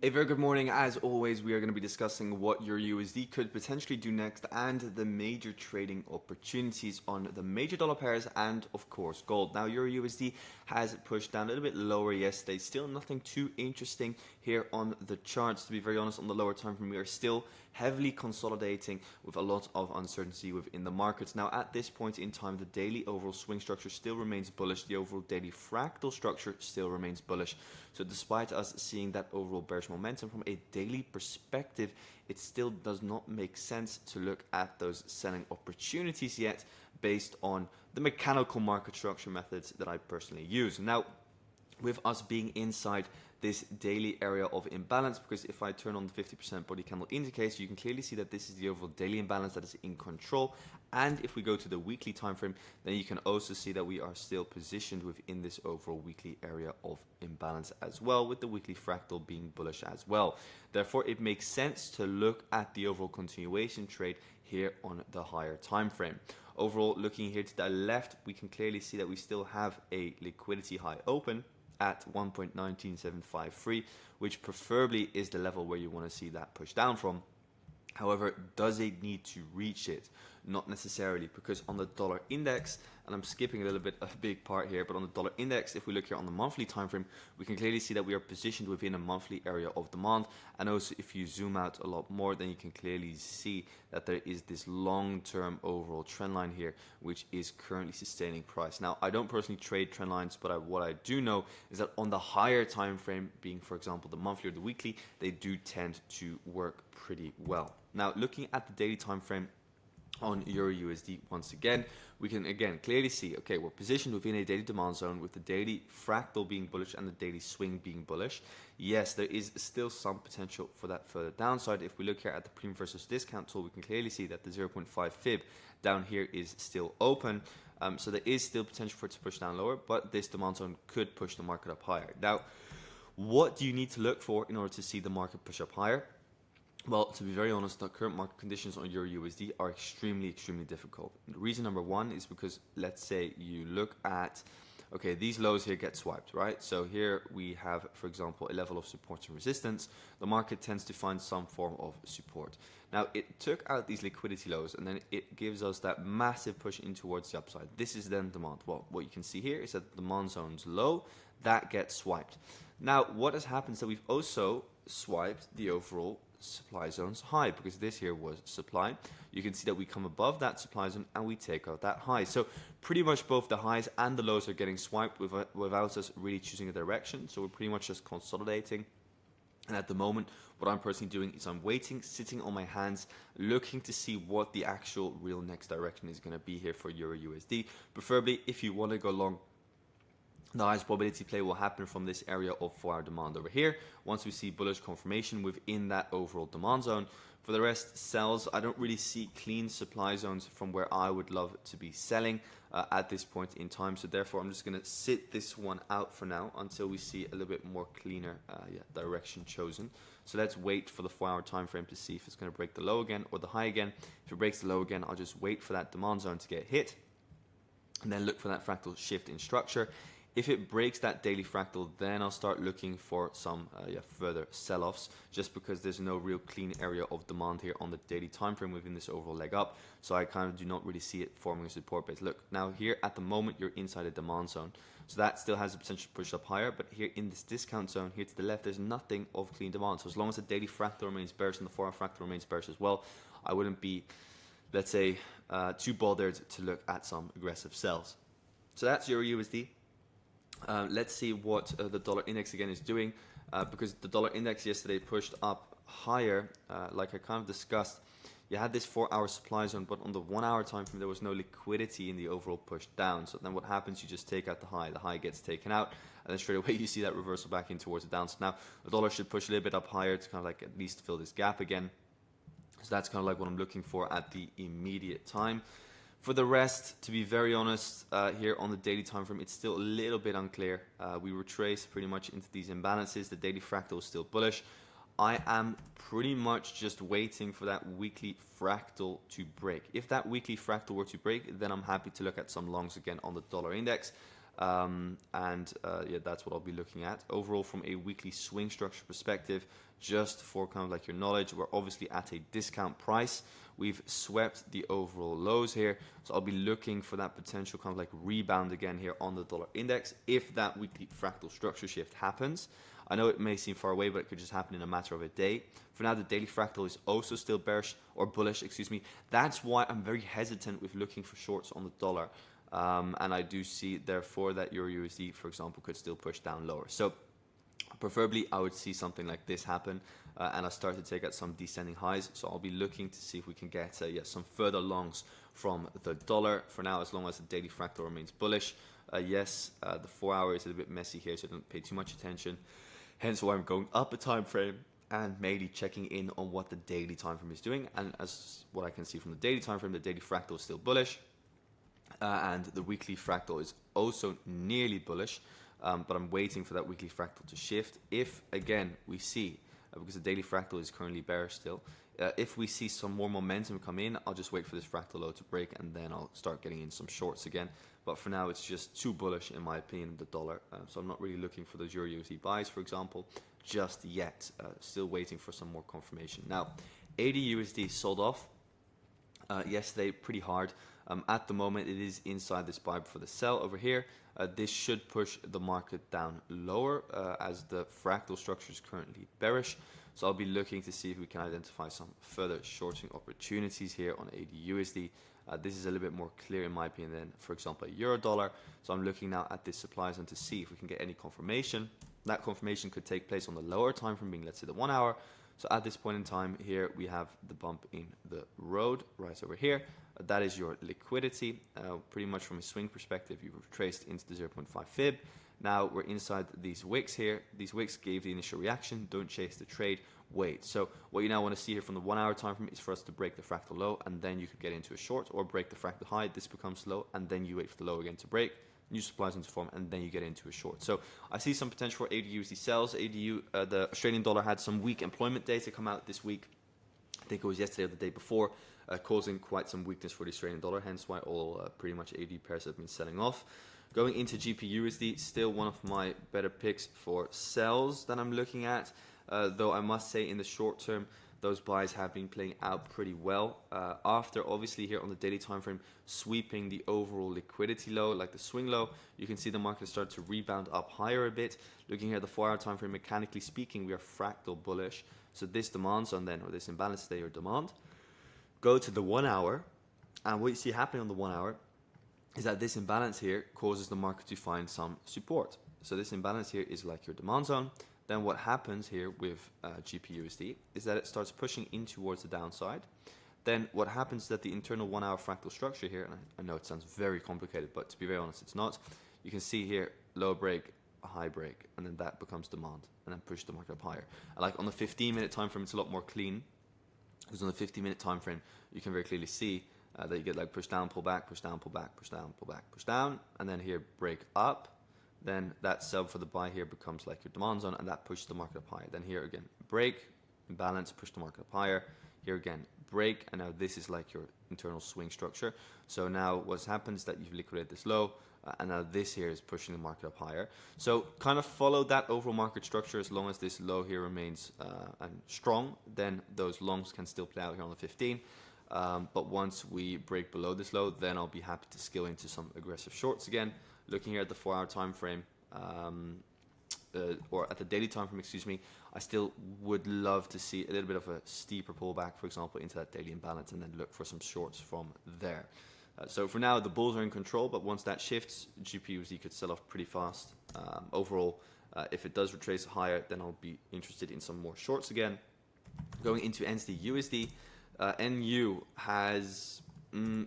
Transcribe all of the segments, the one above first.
A very good morning. As always, we are going to be discussing what EURUSD could potentially do next and the major trading opportunities on the major dollar pairs and, of course, gold. Now, EURUSD has pushed down a little bit lower yesterday. Still nothing too interesting here on the charts. To be very honest, on the lower time frame, we are still heavily consolidating with a lot of uncertainty within the markets. Now, at this point in time, the daily overall swing structure still remains bullish. The overall daily fractal structure still remains bullish. So despite us seeing that overall bearish momentum from a daily perspective, it still does not make sense to look at those selling opportunities yet based on the mechanical market structure methods that I personally use. Now, with us being inside this daily area of imbalance, because if I turn on the 50% body candle indicator, you can clearly see that this is the overall daily imbalance that is in control. And if we go to the weekly time frame, then you can also see that we are still positioned within this overall weekly area of imbalance as well, with the weekly fractal being bullish as well. Therefore, it makes sense to look at the overall continuation trade here on the higher time frame. Overall, looking here to the left, we can clearly see that we still have a liquidity high open at 1.19753, which preferably is the level where you want to see that push down from. However, does it need to reach it? Not necessarily, because on the dollar index, and I'm skipping a little bit, a big part here, but on the dollar index, if we look here on the monthly time frame, we can clearly see that we are positioned within a monthly area of demand. And also, if you zoom out a lot more, then you can clearly see that there is this long-term overall trend line here, which is currently sustaining price. Now, I don't personally trade trend lines, but what I do know is that on the higher time frame, being for example the monthly or the weekly, they do tend to work pretty well. Now, looking at the daily time frame on EURUSD, once again, we can again clearly see, okay, we're positioned within a daily demand zone with the daily fractal being bullish and the daily swing being bullish. Yes, there is still some potential for that further downside. If we look here at the premium versus discount tool, we can clearly see that the 0.5 fib down here is still open. So there is still potential for it to push down lower, but this demand zone could push the market up higher. Now, what do you need to look for in order to see the market push up higher? Well, to be very honest, the current market conditions on EURUSD are extremely difficult. The reason number one is because, let's say you look at, okay, these lows here get swiped, right? So here we have, for example, a level of support and resistance. The market tends to find some form of support. Now, it took out these liquidity lows, and then it gives us that massive push in towards the upside. This is then demand. Well, what you can see here is that the demand zone's low, that gets swiped. Now, what has happened is that we've also swiped the overall supply zone's high, because this here was supply. You can see that we come above that supply zone and we take out that high. So pretty much both the highs and the lows are getting swiped without us really choosing a direction. So we're pretty much just consolidating. And at the moment, what I'm personally doing is I'm waiting, sitting on my hands, looking to see what the actual real next direction is going to be here for EURUSD. Preferably, if you want to go long, the highest probability play will happen from this area of 4-hour demand over here, once we see bullish confirmation within that overall demand zone. For the rest, sells, I don't really see clean supply zones from where I would love to be selling at this point in time. So therefore, I'm just going to sit this one out for now until we see a little bit more cleaner direction chosen. So let's wait for the 4-hour time frame to see if it's going to break the low again or the high again. If it breaks the low again, I'll just wait for that demand zone to get hit and then look for that fractal shift in structure. If it breaks that daily fractal, then I'll start looking for some further sell-offs, just because there's no real clean area of demand here on the daily time frame within this overall leg up. So I kind of do not really see it forming a support base. Look, now here at the moment, you're inside a demand zone. So that still has the potential to push up higher. But here in this discount zone, here to the left, there's nothing of clean demand. So as long as the daily fractal remains bearish and the 4-hour fractal remains bearish as well, I wouldn't be, let's say, too bothered to look at some aggressive sells. So that's EURUSD. Let's see what the dollar index again is doing, because the dollar index yesterday pushed up higher. Like I kind of discussed, you had this 4-hour supply zone, but on the 1-hour time frame there was no liquidity in the overall push down. So then what happens, you just take out the high gets taken out, and then straight away you see that reversal back in towards the down. So now the dollar should push a little bit up higher to kind of like at least fill this gap again. So that's kind of like what I'm looking for at the immediate time. For the rest, to be very honest, here on the daily time frame, it's still a little bit unclear. We retrace pretty much into these imbalances. The daily fractal is still bullish. I am pretty much just waiting for that weekly fractal to break. If that weekly fractal were to break, then I'm happy to look at some longs again on the dollar index. Yeah, that's what I'll be looking at. Overall, from a weekly swing structure perspective, just for kind of like your knowledge, we're obviously at a discount price. We've swept the overall lows here, so I'll be looking for that potential kind of like rebound again here on the dollar index if that weekly fractal structure shift happens. I know it may seem far away, but it could just happen in a matter of a day. For now, the daily fractal is also still bearish, or bullish, excuse me. That's why I'm very hesitant with looking for shorts on the dollar. And I do see, therefore, that EURUSD, for example, could still push down lower. So preferably, I would see something like this happen, and I start to take out some descending highs. So I'll be looking to see if we can get some further longs from the dollar. For now, as long as the daily fractal remains bullish. Yes, the 4 hour is a little bit messy here, so don't pay too much attention. Hence why I'm going up a time frame and mainly checking in on what the daily time frame is doing. And as what I can see from the daily time frame, the daily fractal is still bullish. And the weekly fractal is also nearly bullish, but I'm waiting for that weekly fractal to shift. If, again, we see, because the daily fractal is currently bearish still, if we see some more momentum come in, I'll just wait for this fractal low to break, and then I'll start getting in some shorts again. But for now, it's just too bullish, in my opinion, the dollar. So I'm not really looking for those EURUSD buys, for example, just yet. Still waiting for some more confirmation. Now, AUDUSD sold off yesterday pretty hard. At the moment, it is inside this buy for the sell over here. This should push the market down lower as the fractal structure is currently bearish. So I'll be looking to see if we can identify some further shorting opportunities here on AUDUSD. This is a little bit more clear in my opinion than, for example, a euro dollar. So I'm looking now at this supply zone to see if we can get any confirmation. That confirmation could take place on the lower time frame, being, let's say, the 1 hour. So at this point in time here, we have the bump in the road right over here. That is your liquidity. Pretty much from a swing perspective, you've retraced into the 0.5 fib. Now we're inside these wicks here. These wicks gave the initial reaction. Don't chase the trade. Wait. So what you now want to see here from the 1 hour time frame is for us to break the fractal low, and then you could get into a short, or break the fractal high. This becomes low, and then you wait for the low again to break. New supplies into form, and then you get into a short. So I see some potential for AUDUSD sells. The Australian dollar had some weak employment data come out this week. I think it was yesterday or the day before, causing quite some weakness for the Australian dollar. Hence why all pretty much AUD pairs have been selling off. Going into GBPUSD, still one of my better picks for sells that I'm looking at. Though I must say in the short term, those buys have been playing out pretty well. After obviously here on the daily time frame, sweeping the overall liquidity low, like the swing low, you can see the market start to rebound up higher a bit. Looking here at the 4 hour time frame, mechanically speaking, we are fractal bullish. So this demand zone then, or this imbalance today or demand, go to the 1 hour, and what you see happening on the 1 hour is that this imbalance here causes the market to find some support. So this imbalance here is like your demand zone. Then what happens here with GBPUSD is that it starts pushing in towards the downside. Then what happens is that the internal 1 hour fractal structure here, and I know it sounds very complicated, but to be very honest, it's not. You can see here, low break, a high break, and then that becomes demand, and then push the market up higher. And like on the 15-minute time frame, it's a lot more clean, because on the 15-minute time frame, you can very clearly see that you get like push down, pull back, push down, pull back, push down, pull back, push down, and then here break up. Then that sell for the buy here becomes like your demand zone, and that pushes the market up higher. Then here again, break, imbalance, push the market up higher. Here again, break, and now this is like your internal swing structure. So now what's happened is that you've liquidated this low, and now this here is pushing the market up higher. So kind of follow that overall market structure. As long as this low here remains and strong, then those longs can still play out here on the 15. But once we break below this low, then I'll be happy to scale into some aggressive shorts again. Looking here at the 4 hour time frame, or at the daily time frame, excuse me, I still would love to see a little bit of a steeper pullback, for example, into that daily imbalance, and then look for some shorts from there. So for now, the bulls are in control, but once that shifts, GBPUSD could sell off pretty fast. Overall, if it does retrace higher, then I'll be interested in some more shorts again. Going into NZDUSD, NU has,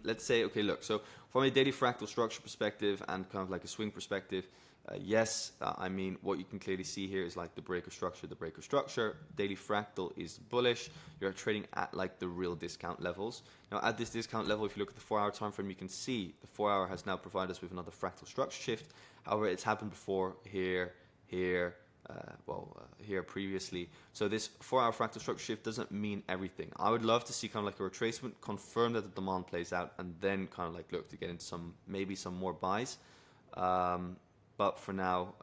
let's say, okay, look, so from a daily fractal structure perspective and kind of like a swing perspective, yes, I mean, what you can clearly see here is like the breaker structure, daily fractal is bullish. You're trading at like the real discount levels. Now at this discount level, if you look at the 4 hour time frame, you can see the 4 hour has now provided us with another fractal structure shift. However, it's happened before here, here previously. So this 4 hour fractal structure shift doesn't mean everything. I would love to see kind of like a retracement, confirm that the demand plays out, and then kind of like look to get into some, maybe some more buys. But for now,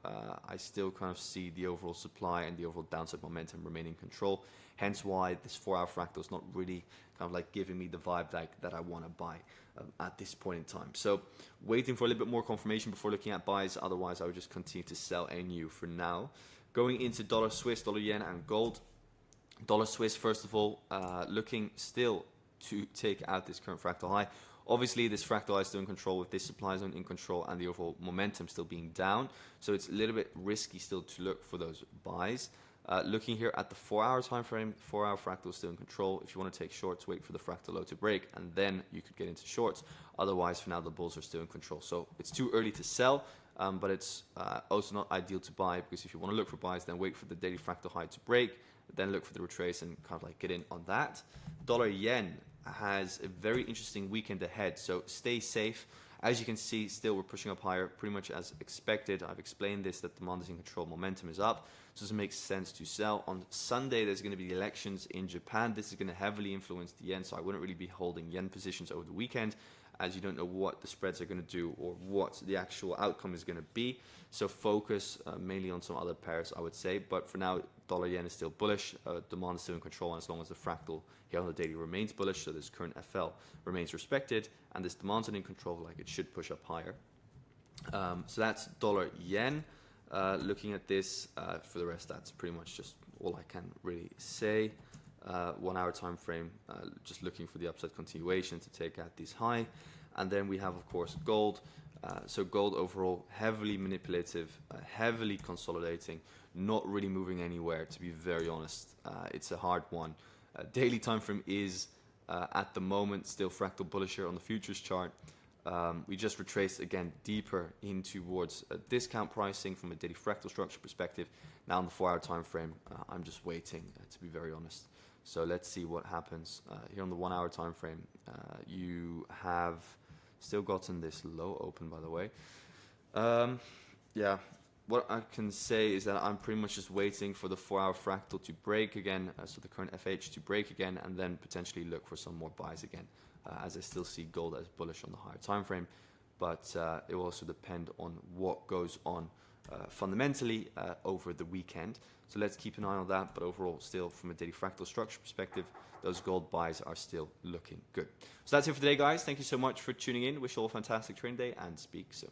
I still kind of see the overall supply and the overall downside momentum remain in control. Hence why this 4-hour fractal is not really kind of like giving me the vibe that I want to buy at this point in time. So waiting for a little bit more confirmation before looking at buys. Otherwise, I would just continue to sell NU for now. Going into dollar Swiss, dollar yen, and gold. Dollar Swiss, first of all, looking still to take out this current fractal high. Obviously, this fractal high is still in control with this supply zone in control and the overall momentum still being down. So it's a little bit risky still to look for those buys. Looking here at the 4-hour time frame, 4-hour fractal is still in control. If you want to take shorts, wait for the fractal low to break, and then you could get into shorts. Otherwise, for now, the bulls are still in control. So it's too early to sell, but it's also not ideal to buy, because if you want to look for buys, then wait for the daily fractal high to break, then look for the retrace and kind of like get in on that. Dollar yen has a very interesting weekend ahead, so stay safe. As you can see, still we're pushing up higher, pretty much as expected. I've explained this, that demand is in control, momentum is up, so it makes sense to sell. On Sunday, there's going to be the elections in Japan. This is going to heavily influence the yen, so I wouldn't really be holding yen positions over the weekend, as you don't know what the spreads are going to do or what the actual outcome is going to be. So focus mainly on some other pairs, I would say. But for now, dollar yen is still bullish. Demand is still in control, and as long as the fractal here on the daily remains bullish, so this current FL remains respected, and this demand's in control, like it should push up higher. So that's dollar yen. Looking at this, for the rest, that's pretty much just all I can really say. 1-hour time frame, just looking for the upside continuation to take out these high. And then we have, of course, gold. So gold overall heavily manipulative, heavily consolidating, not really moving anywhere, to be very honest. It's a hard one. Daily time frame is at the moment still fractal bullish here on the futures chart. We just retraced again deeper in towards discount pricing from a daily fractal structure perspective. Now on the 4-hour time frame, I'm just waiting, to be very honest. So let's see what happens. Here on the 1-hour time frame, you have still gotten this low open, by the way. Yeah, what I can say is that I'm pretty much just waiting for the 4-hour fractal to break again, so the current FH to break again, and then potentially look for some more buys again, as I still see gold as bullish on the higher time frame. But it will also depend on what goes on fundamentally over the weekend. So let's keep an eye on that. But overall, still from a daily fractal structure perspective, those gold buys are still looking good. So that's it for today, guys. Thank you so much for tuning in. Wish you all a fantastic trading day, and speak soon.